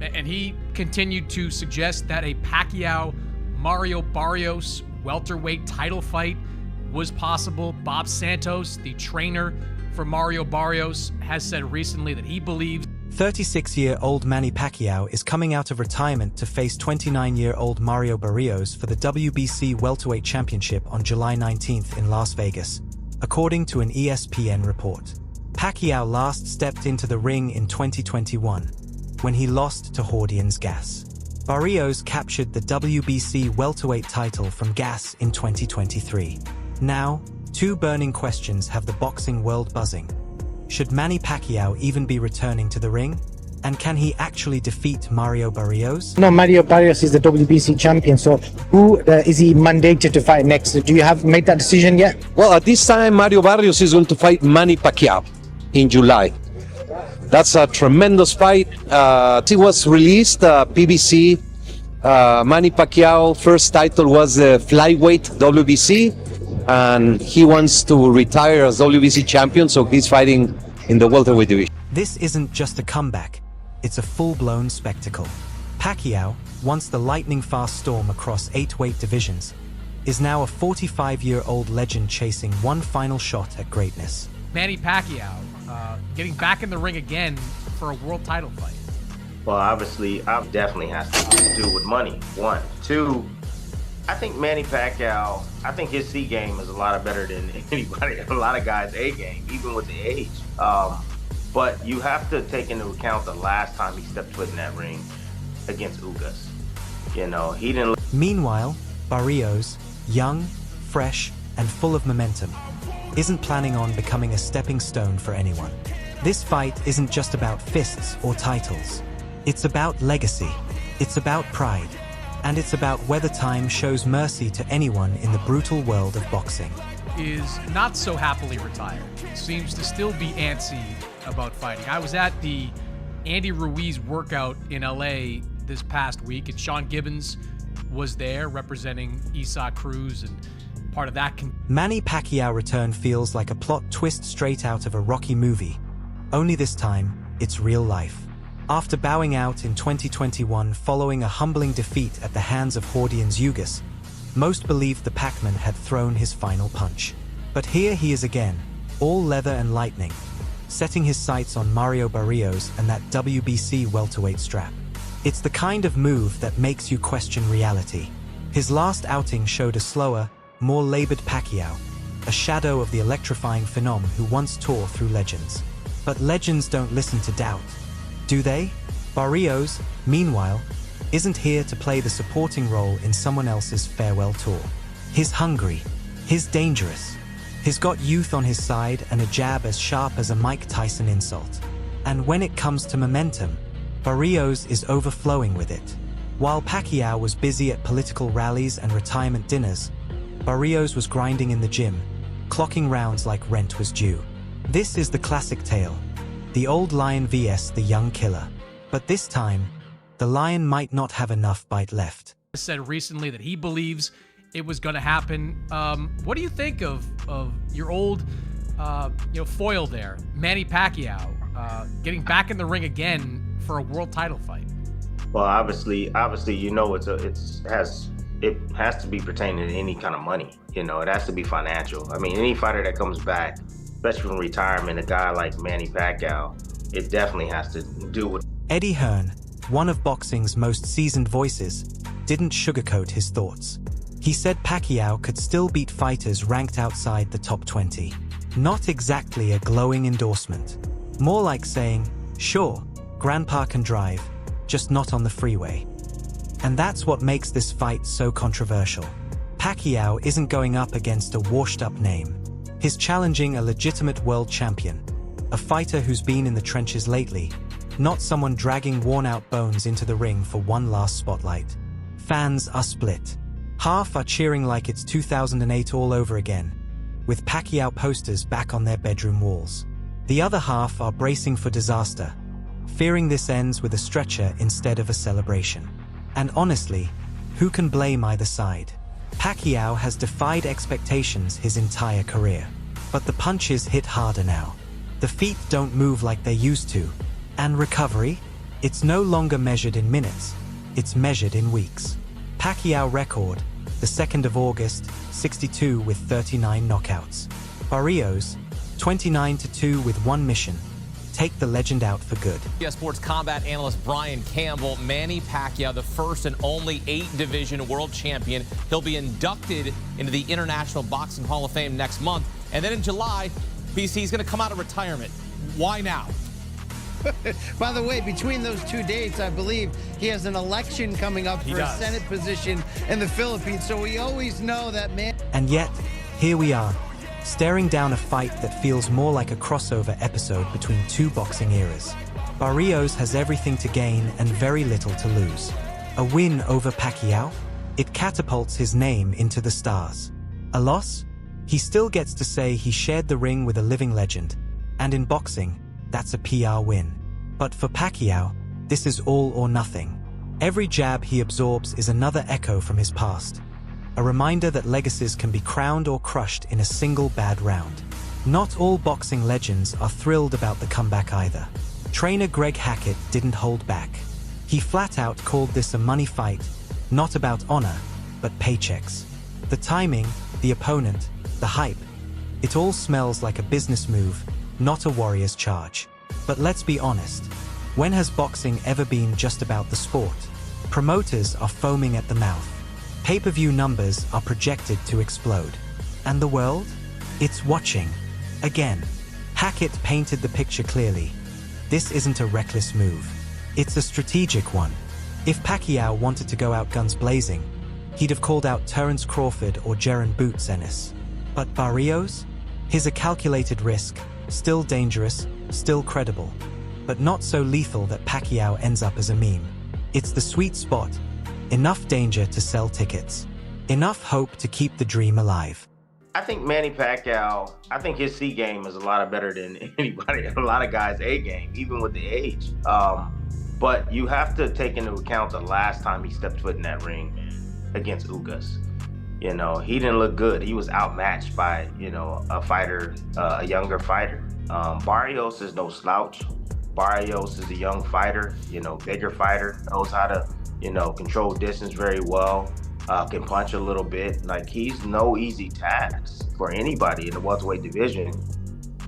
And he continued to suggest that a Pacquiao-Mario Barrios welterweight title fight was possible. Bob Santos, the trainer for Mario Barrios, has said recently that he believes 36-year-old Manny Pacquiao is coming out of retirement to face 29-year-old Mario Barrios for the WBC welterweight championship on July 19th in Las Vegas, according to an ESPN report. Pacquiao last stepped into the ring in 2021, when he lost to Hordian's Gas. Barrios captured the WBC welterweight title from Gas in 2023. Now, two burning questions have the boxing world buzzing. Should Manny Pacquiao even be returning to the ring? And can he actually defeat Mario Barrios? No, Mario Barrios is the WBC champion, so who is he mandated to fight next? Do you have made that decision yet? Well, at this time, Mario Barrios is going to fight Manny Pacquiao in July. That's a tremendous fight. It was released, PBC. Manny Pacquiao first title was flyweight WBC, and he wants to retire as WBC champion, so he's fighting in the welterweight division. This isn't just a comeback, it's a full-blown spectacle. Pacquiao, once the lightning-fast storm across 8 weight divisions, is now a 45-year-old legend chasing one final shot at greatness. Manny Pacquiao getting back in the ring again for a world title fight. Well, obviously, it definitely has to do with money, one. Two, I think Manny Pacquiao, I think his C game is a lot better than anybody, a lot of guys' A game, even with the age. But you have to take into account the last time he stepped foot in that ring against Ugas. You know, he didn't. Meanwhile, Barrios, young, fresh, and full of momentum, isn't planning on becoming a stepping stone for anyone. This fight isn't just about fists or titles. It's about legacy. It's about pride. And it's about whether time shows mercy to anyone in the brutal world of boxing. Is not so happily retired. Seems to still be antsy about fighting. I was at the Andy Ruiz workout in LA this past week, and Sean Gibbons was there representing Isaac Cruz, and part of that Manny Pacquiao return feels like a plot twist straight out of a Rocky movie. Only this time, it's real life. After bowing out in 2021 following a humbling defeat at the hands of Hordian's Ugas, most believed the Pac-Man had thrown his final punch. But here he is again, all leather and lightning, setting his sights on Mario Barrios and that WBC welterweight strap. It's the kind of move that makes you question reality. His last outing showed a slower, more labored Pacquiao, a shadow of the electrifying phenom who once tore through legends. But legends don't listen to doubt. Do they? Barrios, meanwhile, isn't here to play the supporting role in someone else's farewell tour. He's hungry. He's dangerous. He's got youth on his side and a jab as sharp as a Mike Tyson insult. And when it comes to momentum, Barrios is overflowing with it. While Pacquiao was busy at political rallies and retirement dinners, Barrios was grinding in the gym, clocking rounds like rent was due. This is the classic tale. The old lion vs. the young killer. But this time, the lion might not have enough bite left. Said recently that he believes it was going to happen. What do you think of your old foil there, Manny Pacquiao, getting back in the ring again for a world title fight? Well, obviously, you know, it has to be pertaining to any kind of money. You know, it has to be financial. I mean, any fighter that comes back, especially from retirement, a guy like Manny Pacquiao, it definitely has to do with. Eddie Hearn, one of boxing's most seasoned voices, didn't sugarcoat his thoughts. He said Pacquiao could still beat fighters ranked outside the top 20. Not exactly a glowing endorsement. More like saying, sure, Grandpa can drive, just not on the freeway. And that's what makes this fight so controversial. Pacquiao isn't going up against a washed-up name. He's challenging a legitimate world champion, a fighter who's been in the trenches lately, not someone dragging worn-out bones into the ring for one last spotlight. Fans are split. Half are cheering like it's 2008 all over again, with Pacquiao posters back on their bedroom walls. The other half are bracing for disaster, fearing this ends with a stretcher instead of a celebration. And honestly, who can blame either side? Pacquiao has defied expectations his entire career. But the punches hit harder now. The feet don't move like they used to. And recovery? It's no longer measured in minutes, it's measured in weeks. Pacquiao record, the 2nd of August, 62 with 39 knockouts. Barrios, 29-2 with 1 mission. Take the legend out for good. CBS Sports combat analyst Brian Campbell. Manny Pacquiao, the first and only 8-division world champion. He'll be inducted into the International Boxing Hall of Fame next month. And then in July, BC's going to come out of retirement. Why now? By the way, between those 2 dates, I believe he has an election coming up for a Senate position in the Philippines. So we always know that man. And yet, here we are, staring down a fight that feels more like a crossover episode between 2 boxing eras. Barrios has everything to gain and very little to lose. A win over Pacquiao? It catapults his name into the stars. A loss? He still gets to say he shared the ring with a living legend. And in boxing, that's a PR win. But for Pacquiao, this is all or nothing. Every jab he absorbs is another echo from his past. A reminder that legacies can be crowned or crushed in a single bad round. Not all boxing legends are thrilled about the comeback either. Trainer Greg Hackett didn't hold back. He flat out called this a money fight, not about honor, but paychecks. The timing, the opponent, the hype, it all smells like a business move, not a warrior's charge. But let's be honest, when has boxing ever been just about the sport? Promoters are foaming at the mouth. Pay-per-view numbers are projected to explode. And the world? It's watching. Again, Hackett painted the picture clearly. This isn't a reckless move. It's a strategic one. If Pacquiao wanted to go out guns blazing, he'd have called out Terence Crawford or Jaron Boots Ennis. But Barrios? He's a calculated risk, still dangerous, still credible, but not so lethal that Pacquiao ends up as a meme. It's the sweet spot. Enough danger to sell tickets. Enough hope to keep the dream alive. I think Manny Pacquiao, I think his C game is a lot better than anybody, a lot of guys' A game, even with the age. But you have to take into account the last time he stepped foot in that ring against Ugas. You know, he didn't look good. He was outmatched by, a fighter, a younger fighter. Barrios is no slouch. Barrios is a young fighter, bigger fighter, knows how to, control distance very well, can punch a little bit. Like, he's no easy task for anybody in the welterweight division.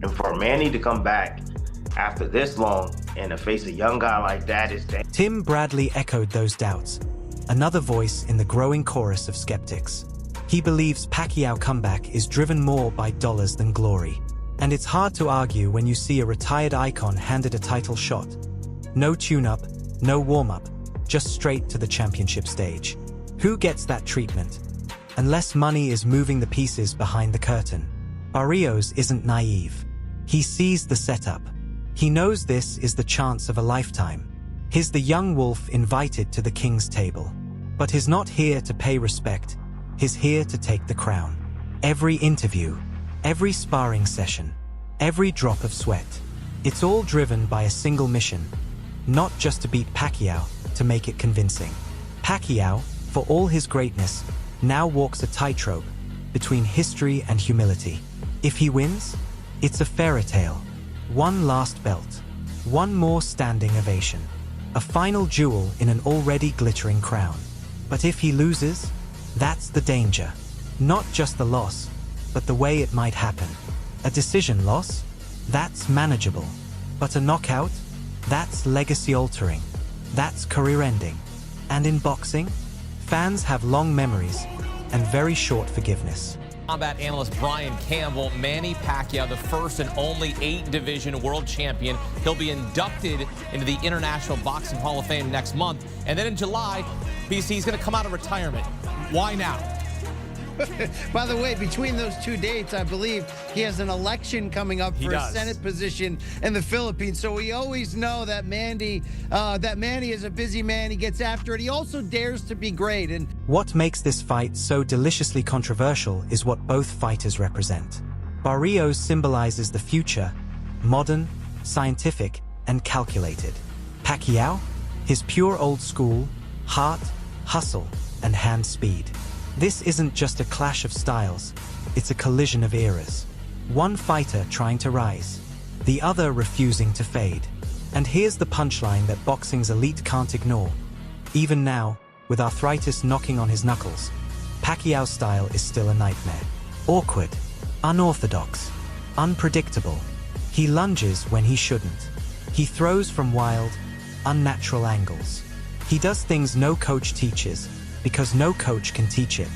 And for Manny to come back after this long and to face a young guy like that is dangerous. Tim Bradley echoed those doubts, another voice in the growing chorus of skeptics. He believes Pacquiao comeback is driven more by dollars than glory. And it's hard to argue when you see a retired icon handed a title shot. No tune-up, no warm-up, just straight to the championship stage. Who gets that treatment? Unless money is moving the pieces behind the curtain. Barrios isn't naive. He sees the setup. He knows this is the chance of a lifetime. He's the young wolf invited to the king's table. But he's not here to pay respect. He's here to take the crown. Every interview, every sparring session, every drop of sweat, it's all driven by a single mission. Not just to beat Pacquiao, to make it convincing. Pacquiao, for all his greatness, now walks a tightrope between history and humility. If he wins, it's a fairy tale. One last belt, one more standing ovation, a final jewel in an already glittering crown. But if he loses, that's the danger. Not just the loss, but the way it might happen. A decision loss? That's manageable. But a knockout? That's legacy-altering. That's career-ending. And in boxing, fans have long memories and very short forgiveness. Combat analyst Brian Campbell. Manny Pacquiao, the first and only 8-division world champion. He'll be inducted into the International Boxing Hall of Fame next month. And then in July, BC's going to come out of retirement. Why now? By the way, between those 2 dates, I believe he has an election coming up for a Senate position in the Philippines. So we always know that Manny is a busy man. He gets after it. He also dares to be great. And what makes this fight so deliciously controversial is what both fighters represent. Barrios symbolizes the future, modern, scientific, and calculated. Pacquiao, his pure old school, heart, hustle, and hand speed. This isn't just a clash of styles, it's a collision of eras. One fighter trying to rise, the other refusing to fade. And here's the punchline that boxing's elite can't ignore. Even now, with arthritis knocking on his knuckles, Pacquiao's style is still a nightmare. Awkward, unorthodox, unpredictable. He lunges when he shouldn't. He throws from wild, unnatural angles. He does things no coach teaches, because no coach can teach it.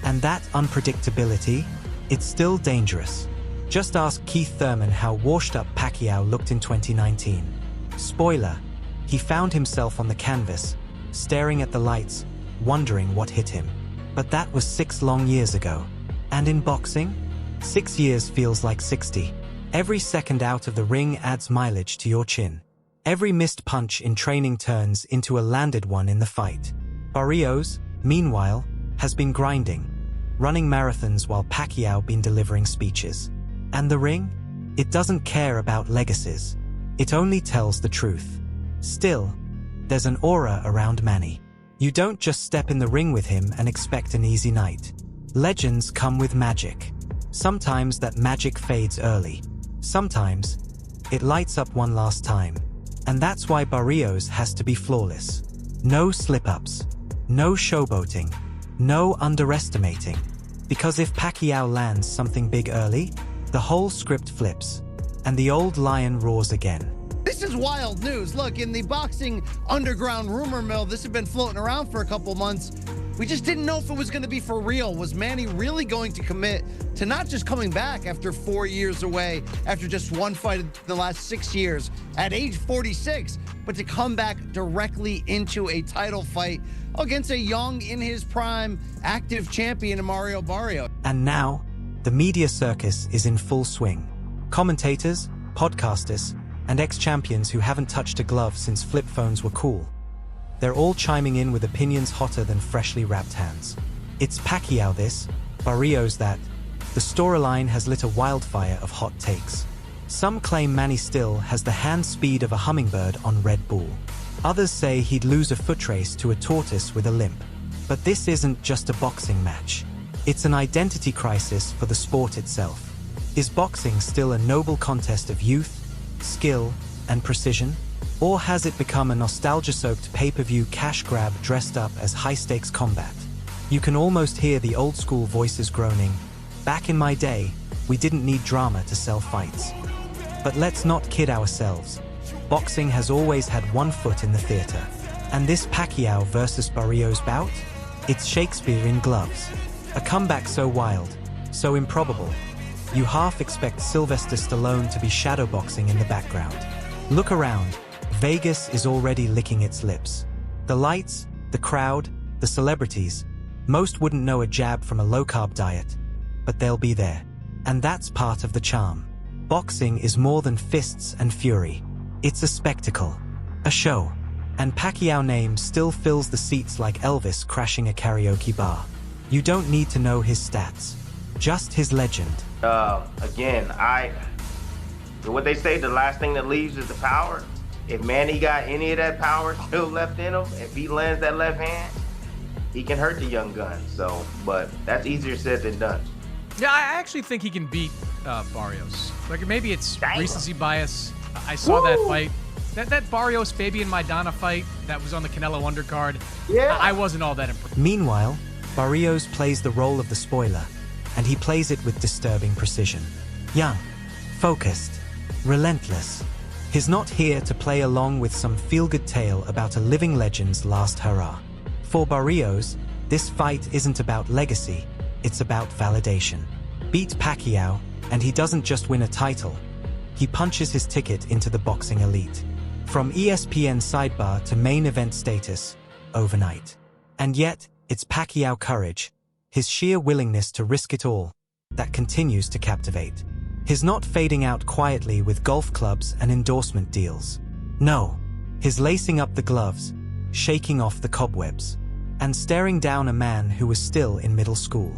And that unpredictability, it's still dangerous. Just ask Keith Thurman how washed up Pacquiao looked in 2019. Spoiler, he found himself on the canvas, staring at the lights, wondering what hit him. But that was 6 long years ago. And in boxing, 6 years feels like 60. Every second out of the ring adds mileage to your chin. Every missed punch in training turns into a landed one in the fight. Barrios, meanwhile, has been grinding, running marathons while Pacquiao been delivering speeches. And the ring? It doesn't care about legacies. It only tells the truth. Still, there's an aura around Manny. You don't just step in the ring with him and expect an easy night. Legends come with magic. Sometimes that magic fades early. Sometimes, it lights up one last time. And that's why Barrios has to be flawless. No slip-ups. No showboating. No underestimating. Because if Pacquiao lands something big early, the whole script flips. And the old lion roars again. This is wild news. Look, in the boxing underground rumor mill, this had been floating around for a couple months. We just didn't know if it was going to be for real. Was Manny really going to commit to not just coming back after 4 years away, after just one fight in the last 6 years, at age 46, but to come back directly into a title fight against a young, in his prime, active champion, Mario Barrios? And now, the media circus is in full swing. Commentators, podcasters, and ex-champions who haven't touched a glove since flip phones were cool. They're all chiming in with opinions hotter than freshly wrapped hands. It's Pacquiao this, Barrios that. The storyline has lit a wildfire of hot takes. Some claim Manny still has the hand speed of a hummingbird on Red Bull. Others say he'd lose a foot race to a tortoise with a limp. But this isn't just a boxing match. It's an identity crisis for the sport itself. Is boxing still a noble contest of youth, skill, and precision? Or has it become a nostalgia-soaked pay-per-view cash grab dressed up as high-stakes combat? You can almost hear the old-school voices groaning, "Back in my day, we didn't need drama to sell fights." But let's not kid ourselves. Boxing has always had one foot in the theater. And this Pacquiao versus Barrios bout? It's Shakespeare in gloves. A comeback so wild, so improbable. You half expect Sylvester Stallone to be shadowboxing in the background. Look around. Vegas is already licking its lips. The lights, the crowd, the celebrities. Most wouldn't know a jab from a low-carb diet, but they'll be there. And that's part of the charm. Boxing is more than fists and fury. It's a spectacle, a show. And Pacquiao's name still fills the seats like Elvis crashing a karaoke bar. You don't need to know his stats, just his legend. Again, what they say, the last thing that leaves is the power. If Manny got any of that power still left in him, if he lands that left hand, he can hurt the young gun. So, but that's easier said than done. Yeah, I actually think he can beat Barrios. Like, maybe it's recency bias. I saw that fight. That Barrios Fabian Maidana fight that was on the Canelo undercard. Yeah. I wasn't all that impressed. Meanwhile, Barrios plays the role of the spoiler, and he plays it with disturbing precision. Young, focused, relentless. He's not here to play along with some feel-good tale about a living legend's last hurrah. For Barrios, this fight isn't about legacy, it's about validation. Beat Pacquiao, and he doesn't just win a title. He punches his ticket into the boxing elite. From ESPN sidebar to main event status, overnight. And yet, it's Pacquiao courage, his sheer willingness to risk it all, that continues to captivate. He's not fading out quietly with golf clubs and endorsement deals. No, he's lacing up the gloves, shaking off the cobwebs, and staring down a man who was still in middle school.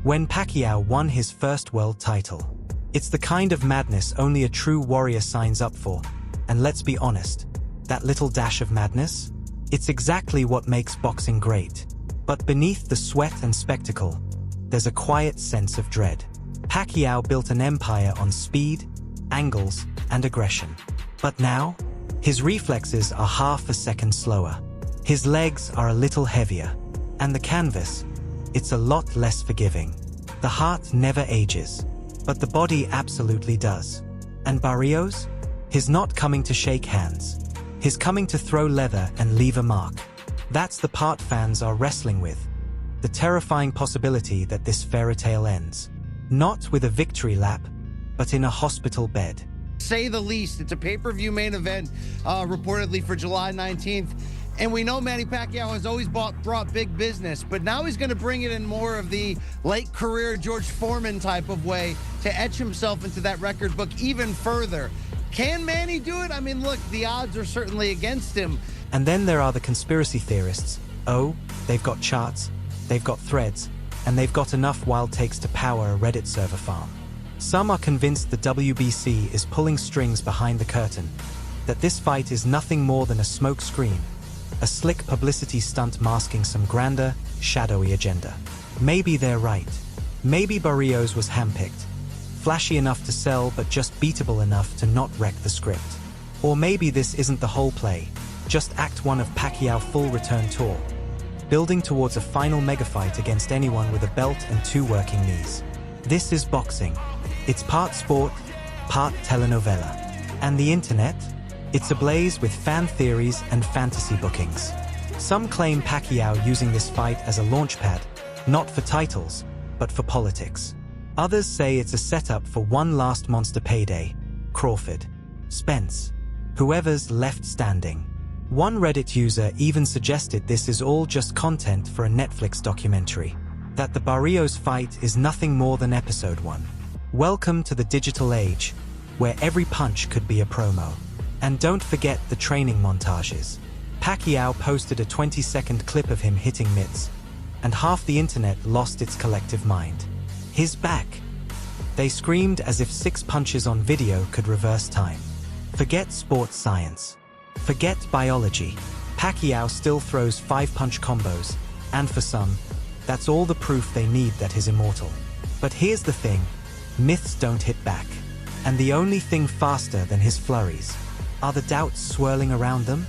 When Pacquiao won his first world title. It's the kind of madness only a true warrior signs up for, and let's be honest, that little dash of madness? It's exactly what makes boxing great. But beneath the sweat and spectacle, there's a quiet sense of dread. Pacquiao built an empire on speed, angles, and aggression. But now, His reflexes are half a second slower. His legs are a little heavier. And the canvas, it's a lot less forgiving. The heart never ages, but the body absolutely does. And Barrios? He's not coming to shake hands. He's coming to throw leather and leave a mark. That's the part fans are wrestling with. The terrifying possibility that this fairy tale ends. Not with a victory lap, but in a hospital bed. Say the least. It's a pay-per-view main event, reportedly for July 19th. And we know Manny Pacquiao has always brought big business, but now he's going to bring it in more of the late career George Foreman type of way to etch himself into that record book even further. Can Manny do it? I mean, look, the odds are certainly against him. And then there are the conspiracy theorists. Oh, they've got charts, they've got threads, and they've got enough wild takes to power a Reddit server farm. Some are convinced the WBC is pulling strings behind the curtain, that this fight is nothing more than a smoke screen, a slick publicity stunt masking some grander, shadowy agenda. Maybe they're right. Maybe Barrios was handpicked, flashy enough to sell but just beatable enough to not wreck the script. Or maybe this isn't the whole play, just Act 1 of Pacquiao full return tour, building towards a final megafight against anyone with a belt and 2 working knees. This is boxing. It's part sport, part telenovela. And the internet? It's ablaze with fan theories and fantasy bookings. Some claim Pacquiao using this fight as a launchpad, not for titles, but for politics. Others say it's a setup for one last monster payday, Crawford, Spence, whoever's left standing. One Reddit user even suggested this is all just content for a Netflix documentary, that the Barrios fight is nothing more than episode 1. Welcome to the digital age, where every punch could be a promo. And don't forget the training montages. Pacquiao posted a 20-second clip of him hitting mitts, and half the internet lost its collective mind. His back. They screamed as if 6 punches on video could reverse time. Forget sports science. Forget biology. Pacquiao still throws 5-punch combos, and for some, that's all the proof they need that he's immortal. But here's the thing, myths don't hit back. And the only thing faster than his flurries are the doubts swirling around them.